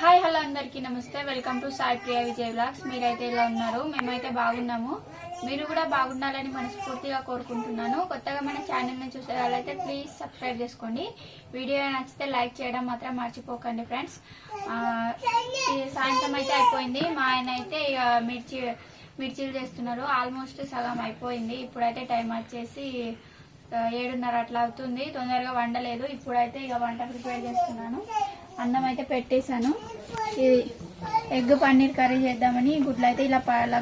Hi hello అందరికీ నమస్తే. Welcome to Sai Priya Vijay vlogs. మీరైతే ఇలా ఉన్నారు? మేమైతే బాగున్నాము. మీరు కూడా బాగుండాలని మనస్ఫూర్తిగా కోరుకుంటున్నాను. కొత్తగా మన ఛానల్ని చూసే వాళ్ళైతే ప్లీజ్ సబ్స్క్రైబ్ చేసుకోండి. వీడియో నచ్చితే లైక్ చేయడం మాత్రం మర్చిపోకండి ఫ్రెండ్స్. సాయంత్రం అయితే అయిపోయింది. మా ఆయన అయితే ఇక మిర్చీలు చేస్తున్నారు. ఆల్మోస్ట్ సగం అయిపోయింది. ఇప్పుడైతే టైం వచ్చేసి 7:30 అట్లా అవుతుంది. తొందరగా వండలేదు. ఇప్పుడైతే ఇక వంట ప్రిపేర్ చేస్తున్నాను. అన్నం అయితే పెట్టేశాను. ఇది ఎగ్ పన్నీర్ కర్రీ చేద్దామని గుడ్లు అయితే ఇలా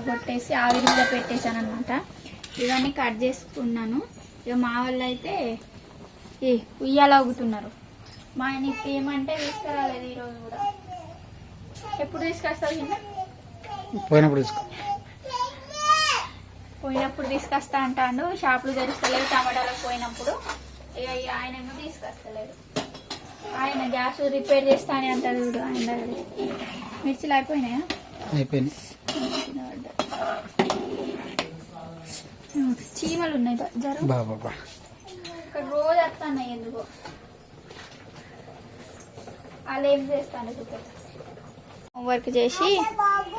కొట్టేసి ఆవిరి మీద పెట్టేశాను అనమాట. ఇవన్నీ కట్ చేసుకున్నాను. ఇక మా వాళ్ళు అయితే ఉయ్యాల ఊగుతున్నారు. మా ఆయన ఏమంటే తీసుకురాలేదు ఈరోజు కూడా. ఎప్పుడు తీసుకొస్తావు? పోయినప్పుడు తీసుకొస్తా అంటాను. షాపులు తెరుస్తలేదు టమాటాలకు పోయినప్పుడు. ఇక ఆయన ఏమో తీసుకొస్తలేదు. ఆయన గ్యాస్ రిపేర్ చేస్తా అని అంటారు చూడు. ఆయన మిర్చిలు అయిపోయినాయా? అయిపోయినాయి. చీమలు ఉన్నాయి ఇక్కడ రోజు వస్తున్నాయి. ఎందుకో వాళ్ళు ఏం చేస్తాను చూపెడతా. హోంవర్క్ చేసి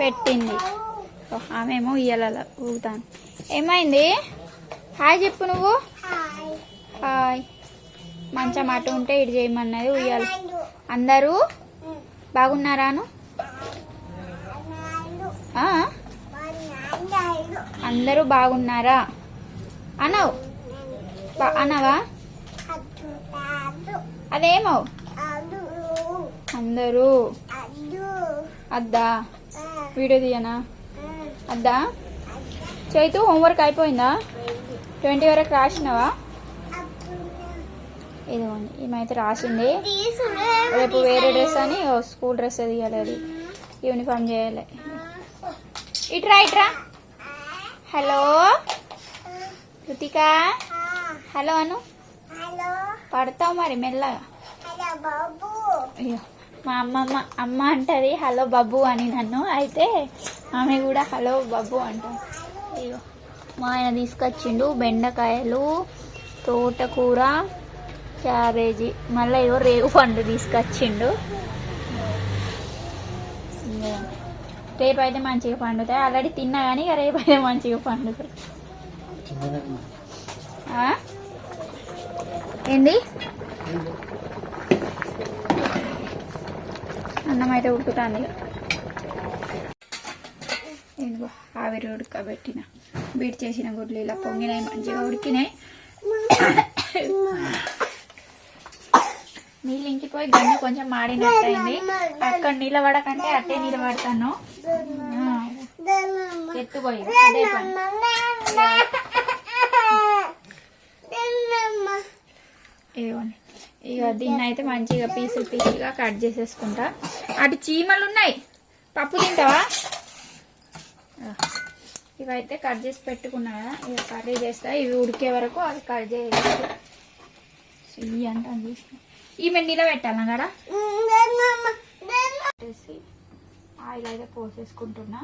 పెట్టింది ఆమెమో ఇయ్యాల ఊగుతాను. ఏమైంది? హాయ్ చెప్పు నువ్వు. హాయ్. మంచం అటు ఉంటే ఇటు చేయమన్నది ఉయ్యాలి. అందరూ బాగున్నారాను? అందరూ బాగున్నారా అనవు? అనవా? అదేమో అందరూ అద్దా వీడియో తీయనా? అద్దా. చైతు హోంవర్క్ అయిపోయిందా? 20 వరకు రాసినవా? ఇదిగోండి ఈమైతే రాసింది. రేపు వేరే డ్రెస్ అని స్కూల్ డ్రెస్ తీయాలి. అది యూనిఫామ్ చేయాలి. ఇట్రా ఇట్రా. హలో కృతిక. హలో అను. పడతావు మరి మెల్లగా. అయ్యో మా అమ్మ అంటది హలో బాబు అని నన్ను. అయితే ఆమె కూడా హలో బాబు అంటారు. అయ్యో మా ఆయన తీసుకొచ్చిండు బెండకాయలు, తోటకూర, క్యాబేజీ, మళ్ళీ ఏదో రేగు పండు తీసుకొచ్చిండు. రేపు అయితే మంచిగా పండుతాయి. ఆల్రెడీ తిన్నా కానీ ఇక రేపు అయితే మంచిగా పండుతాయి. ఏంది? అన్నం అయితే ఉడుకుతుంది. ఇదిగో ఆవిరి ఉడకబెట్టిన బీట్ చేసిన గుడ్లు ఇలా పొంగినాయి, మంచిగా ఉడికినాయి. నీళ్ళు ఇంకిపోయి గన్ను కొంచెం మాడినట్టు అయింది. అక్కడ నీళ్ళ పడకంటే అట్టే నీళ్ళు పడతాను. ఎత్తుపోయి అదే పని. ఇదిగోండి ఇక దీన్ని అయితే మంచిగా పీసులుగా కట్ చేసేసుకుంటా. అటు చీమలు ఉన్నాయి. పప్పు తింటావా? ఇవైతే కట్ చేసి పెట్టుకున్నా కదా. ఇక కర్రీ చేస్తా. ఇవి ఉడికే వరకు అవి కట్ చేసి ఇవి అంటాను చూసిన. ఈమె నిలబెట్టాలా కదా. ఆయిల్ అయితే పోసేసుకుంటున్నా.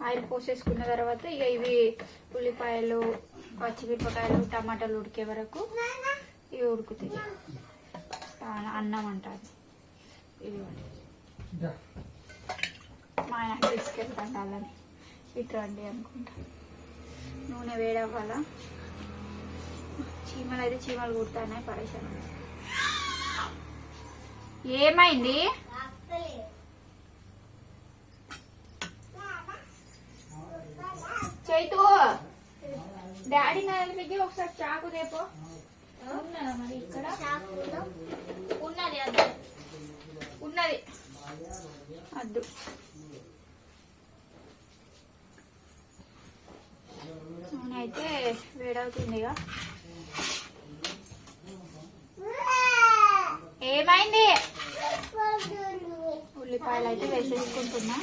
ఆయిల్ పోసేసుకున్న తర్వాత ఇక ఇవి ఉల్లిపాయలు, పచ్చిమిరపకాయలు, టమాటాలు ఉడికే వరకు ఇవి ఉడుకుతాయి. అన్నం అంటారు. ఇవి మా ఆయన తీసుకెళ్తాను వాళ్ళని. ఇటు రండి అనుకుంటా. నూనె వేడవ్వాలా. చీమలు అయితే చీమలు కుడతాయి. పరేషాను. ఏమైంది? చైతు డాడీ నలిపి ఒకసారి చాకు రేపో. ఉన్నదా మరి ఇక్కడ? ఉన్నది అద్దు. ఉన్నది అద్దు. అయితే వేడవుతుందిగా. ఏమైంది? ఉల్లిపాయలు అయితే వేసేసుకుంటున్నా.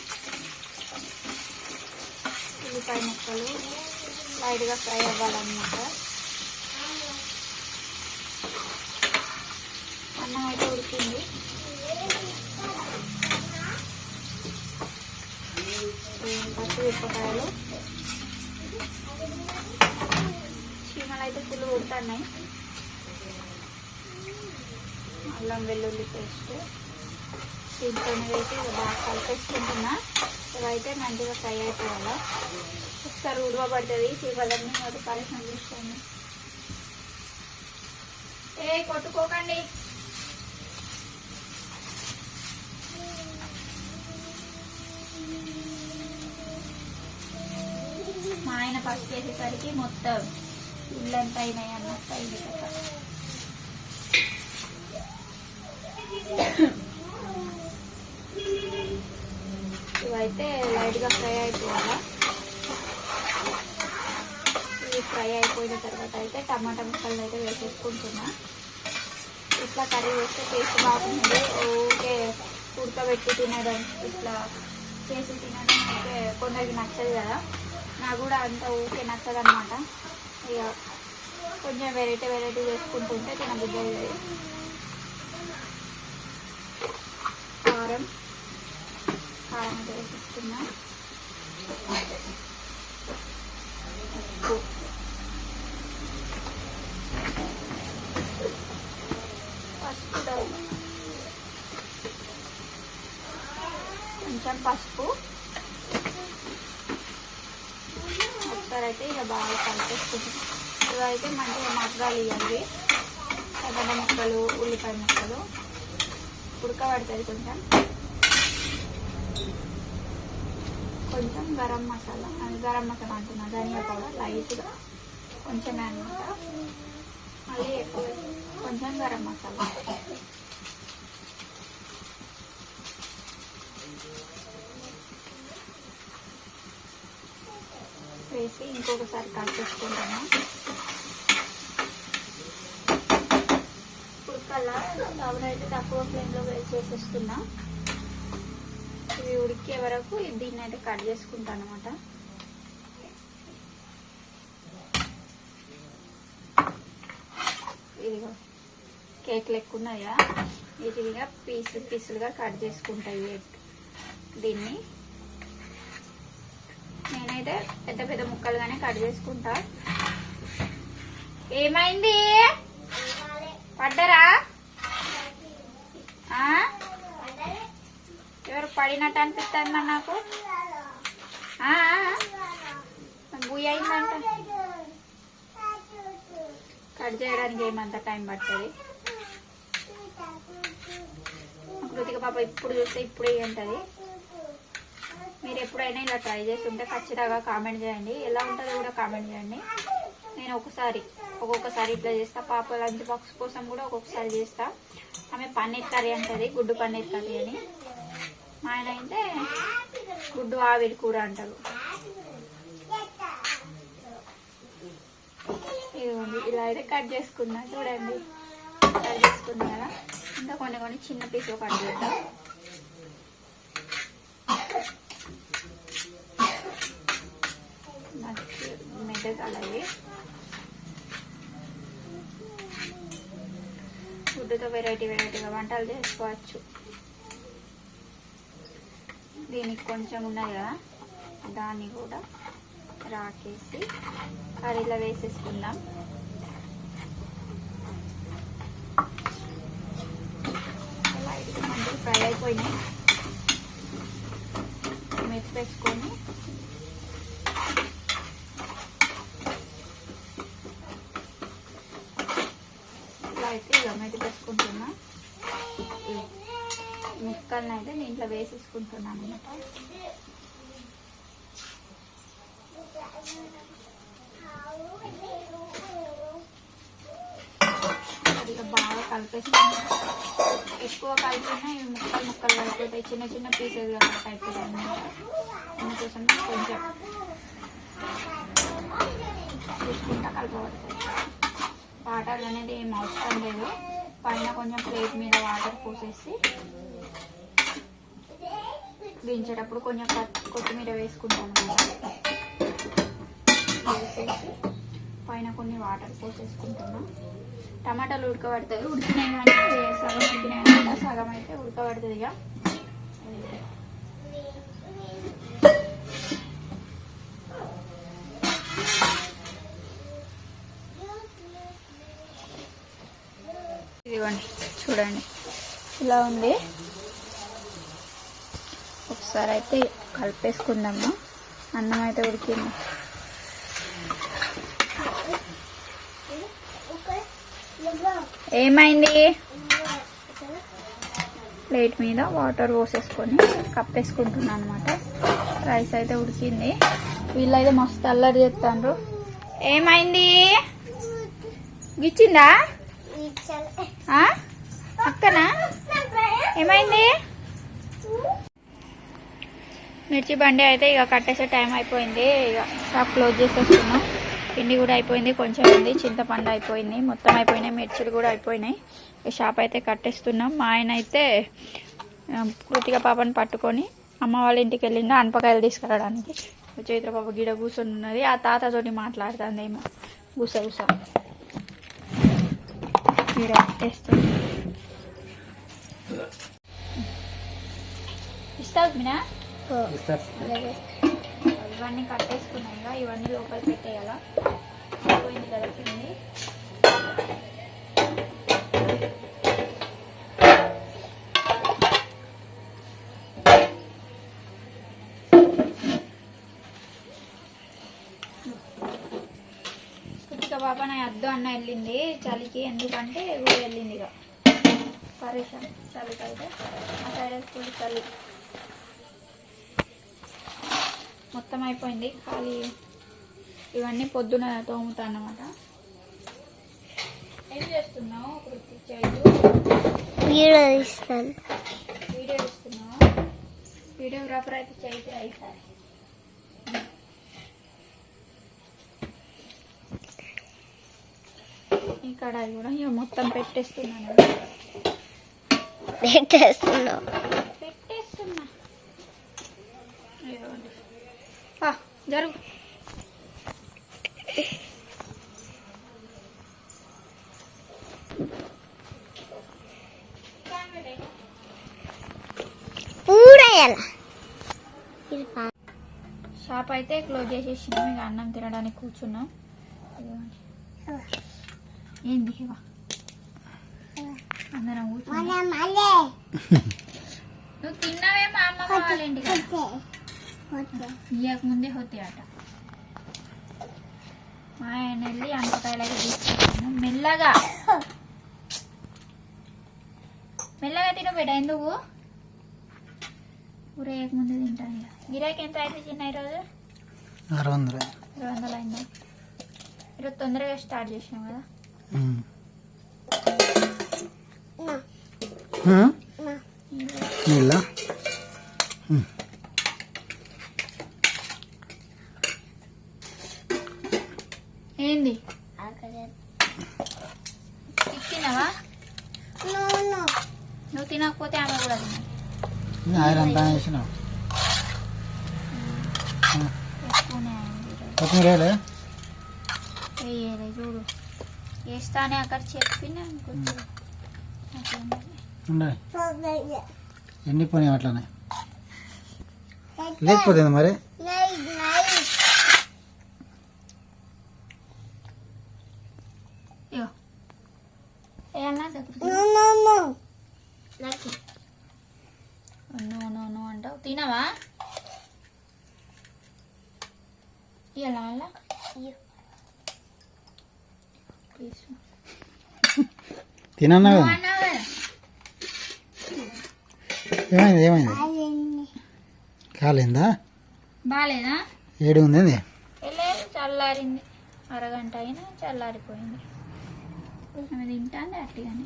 ఉల్లిపాయ ముక్కలు లైట్గా ఫ్రై అవ్వాలన్నమాట. అన్నం అయితే ఉడికింది. పచ్చిమిరపకాయలు, చీమలు అయితే ఫుల్ ఉడుతున్నాయి. అల్లం వెల్లుల్లి పేస్ట్, దీంట్లోనే వేసి బాగా కలిపేసుకుంటున్నా. ఇవైతే మంచిగా ఫ్రై అయిపోవాలా. ఒకసారి ఉడవబడుతుంది. చీపలన్నీ మరి పరిశ్రమ చూసుకోండి. కొట్టుకోకండి. మా ఆయన ఫస్ట్ చేసేసరికి మొత్తం ఇల్లంతా అయినాయి అన్నట్టు అయింది కదా. ఇవైతే లైట్గా ఫ్రై అయిపోవాలా. ఇవి ఫ్రై అయిపోయిన తర్వాత అయితే టమాటా ముక్కలు అయితే వేసేసుకుంటున్నా. ఇట్లా కర్రీ వేస్తే టేస్ట్ బాగుంటుంది. ఊరికే ఉడకబెట్టి తినడం, ఇట్లా చేసి తినడం అయితే కొందరికి నచ్చదు కదా. నాకు కూడా అంత ఊరికే నచ్చదు అనమాట. ఇక కొంచెం వెరైటీ వేసుకుంటుంటే తినబుద్ధి అయ్యేది. కారం అయితే వేసిస్తున్నా. కొంచెం పసుపు ఒకసారి అయితే ఇక బాగా కలిపేసుకుంటాం. ఇవైతే మంచిగా మగ్గాలి. ఇవ్వాలి టమాటా ముక్కలు, ఉల్లిపాయ ముక్కలు ఉడకబడుతుంది. కొంచెం గరం మసాలా అంటున్నా, ధనియా పౌడర్ లైట్గా కొంచెమే అనమాట. మళ్ళీ ఎక్కువ కొంచెం గరం మసాలా వేసి ఇంకొకసారి కలిపేసుకుంటాను. ఉడకల్లా స్టవ్ అయితే తక్కువ ఫ్లేమ్లో చేసేస్తున్నా. ఇవి ఉడికే వరకు దీన్ని అయితే కట్ చేసుకుంటాను అనమాట. ఇదిగో కేక్ లెక్క ఉన్నాయా, వీటిగా పీసులుగా కట్ చేసుకుంటాయి. దీన్ని నేనైతే పెద్ద ముక్కలుగానే కట్ చేసుకుంటా. ఏమైంది? పడ్డరా? ఎవరు పడినట్టు అనిపిస్తుంది మరి నాకు. బుయ్య అయిందంట. కట్ చేయడానికి ఏమంత టైం పడుతుంది. కృతిక పాప ఇప్పుడు చూస్తే ఇప్పుడే ఉంటుంది. మీరు ఎప్పుడైనా ఇలా ట్రై చేస్తుంటే ఖచ్చితంగా కామెంట్ చేయండి. ఎలా ఉంటుందో కూడా కామెంట్ చేయండి. నేను ఒక్కొక్కసారి ఇట్లా చేస్తా. పాప లంచ్ బాక్స్ కోసం కూడా ఒక్కొక్కసారి చేస్తా. ఆమె పన్నీర్ కర్రీ అంటది, గుడ్డు పన్నీర్ కర్రీ అని. మా ఆయన అయితే గుడ్డు ఆవిరి కూర అంటారు. ఇదిగోండి ఇలా అయితే కట్ చేసుకున్నా. చూడండి కట్ చేసుకున్నా కదా. ఇంకా కొన్ని చిన్న పీసులు కట్ చేద్దాం. అలాగే గుడ్డుతో వెరైటీగా వంటలు చేసుకోవచ్చు. దీనికి కొంచెం ఉన్నది కదా, దాన్ని కూడా రాకేసి కర్రీలో వేసేసుకుందాం. లైట్గా మంచిగా ఫ్రై అయిపోయినాయి. మెత్తిపేసుకొని అయితే ఇక మెత్తిపేసుకుంటున్నా. ముక్కల్ని అయితే దీంట్లో వేసేసుకుంటున్నాను అనమాట. ఇక బాగా కలిపేసుకున్నా. ఎక్కువ కలిపినా ఇవి ముక్కలు అయిపోతాయి. చిన్న పీసెస్గా కట్ అయిపోతాయి అన్నమాట. అందుకోసం కొంచెం చూసుకుంటా కలపబడతాయి. వాటర్ అనేది ఏం అవసరం లేదు. పైన కొంచెం ప్లేట్ మీద వాటర్ పోసేసి దించేటప్పుడు కొంచెం కొత్తిమీర వేసుకుంటాను అన్నమాట. వేసేసి పైన కొన్ని వాటర్ పోసేసుకుంటున్నాం. టమాటాలు ఉడకబడతాయి. ఉడికినాయి కానీ సగం ఉడికినాయి అనమాట. సగం అయితే ఉడకబడుతుంది. ఇక ఇదిగోండి చూడండి ఇలా ఉంది. ఒకసారి అయితే కలిపేసుకుందాము. అన్నం అయితే ఉడికింది. ఏమైంది? ప్లేట్ మీద వాటర్ పోసేసుకొని కప్పేసుకుంటున్నాను అనమాట. రైస్ అయితే ఉడికింది. వీళ్ళైతే మస్తు అల్లరి చేస్తాండ్రు. ఏమైంది? గిచ్చిందా అక్కనా? ఏమైంది? మిర్చి బండి అయితే ఇక కట్టేసే టైం అయిపోయింది. ఇక షాప్ క్లోజ్ చేసేస్తున్నాం. పిండి కూడా అయిపోయింది, కొంచెం ఉంది. చింతపండు అయిపోయింది, మొత్తం అయిపోయినాయి. మిర్చిలు కూడా అయిపోయినాయి. ఈ షాప్ అయితే కట్టేస్తున్నాం. మా ఆయన అయితే కృతిక పాపని పట్టుకొని అమ్మ వాళ్ళ ఇంటికి వెళ్ళిండు అనపకాయలు తీసుకురావడానికి. చైత్ర పాప గిడ కూర్చొని ఉన్నది. ఆ తాతతోటి మాట్లాడుతుంది ఏమో గుస గుస. గిడ కట్టేస్తుంది. ఇస్తావు మీనా? ఇవన్నీ కట్టేసుకున్నాయిగా, ఇవన్నీ లోపల పెట్టేయాలా. అయిపోయింది కదా పిండి. కుట్టిక బాబా నా అద్దు అన్న వెళ్ళింది చలికి, ఎందుకంటే ఊరు వెళ్ళింది. ఇక పరేషాన్ చలికి అయితే ఆ సైడ్ ఫుల్ చలి. మొత్తం అయిపోయింది. ఖాళీ ఇవన్నీ పొద్దున తోముతా అన్నమాట. ఏం చేస్తున్నావు? వీడియో ఇస్తున్నావు. వీడియోగ్రాఫర్ అయితే చైత్ర అయిపోయి ఈ కడాయి కూడా ఇక మొత్తం పెట్టేస్తున్నా. జరుగు. షాప్ అయితే క్లోజ్ చేసేసినాం. ఇక అన్నం తినడానికి కూర్చున్నాం. ఏంది అందరం కూర్చున్నాం. నువ్వు తిన్నావేమో అమ్మమ్మ వాళ్ళ ఇంటికి ఇయ్యక ముందే హోతే అట. మా ఆయన వెళ్ళి అనపకాయలు అయితే తీసుకుంటాను. మెల్లగా మెల్లగా తినబెట్ట. ఎందుకు ఊరేయక ముందే తింటాను. గిరాకీ ఎంత అయితే చిన్న ఈరోజు 600 అయిందా? ఈరోజు తొందరగా స్టార్ట్ చేసినాం కదా. ఏంది తిన్నావా? నువ్వు తినకపోతే ఆమె కూడా తినలేదు. చూడు వేస్తానే అక్కడ చెప్పిన ఎండిపోయి అట్లానే లేకపోతే మరి అంటావు. తినవా? ఇలా తినన్నా. ఏమైంది? ఏమైంది? కాలేదా? బాగాలేదా? ఏడు ఉంది. చల్లారింది. అరగంట అయినా చల్లారిపోయింది. ఆమె తింటాంది అట్టిగానే.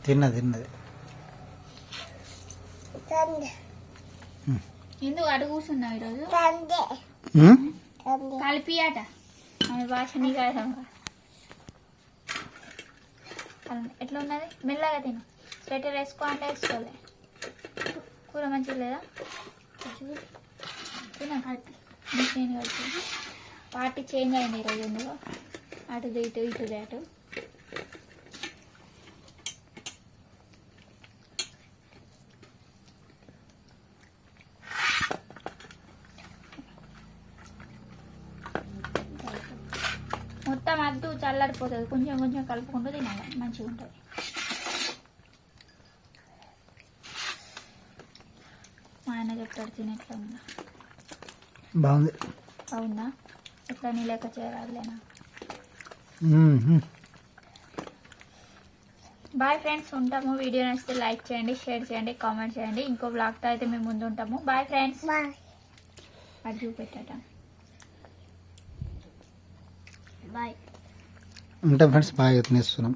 తిన్నది. ఎందుకు అడుగు కూర్చున్నావు ఈరోజు? కలిపి అట ఆమె భాష నీకు ఎట్లా ఉన్నది? మెల్లగా తిను. స్వెటర్ వేసుకో అంటే వేసుకోలే. కూర మంచిగా లేదా? తిన్నా కలిపి. నేను కలిపి పార్టీ చేంజ్ అయింది ఈరోజు. ఎందుకు అటుది ఇటుది అటు. మొత్తం అద్దు చల్లారిపోతుంది. కొంచెం కొంచెం కలుపుకుంటూ తినాలి, మంచిగా ఉంటుంది. ఆయన చెప్తాడు తినేట్లా ఉందా బాగుంది. అవునా ఎట్లా నీ లెక్క చేయాలేనా. బాయ్ ఫ్రెండ్స్, ఉంటాము. వీడియో నచ్చితే లైక్ చేయండి, షేర్ చేయండి, కామెంట్ చేయండి. ఇంకో బ్లాగ్తో అయితే మేము ముందు ఉంటాము. Bye friends. అది చూపెట్టాట. బాయ్. ఉంటాం ఫ్రెండ్స్, బాగా తినేస్తున్నాం.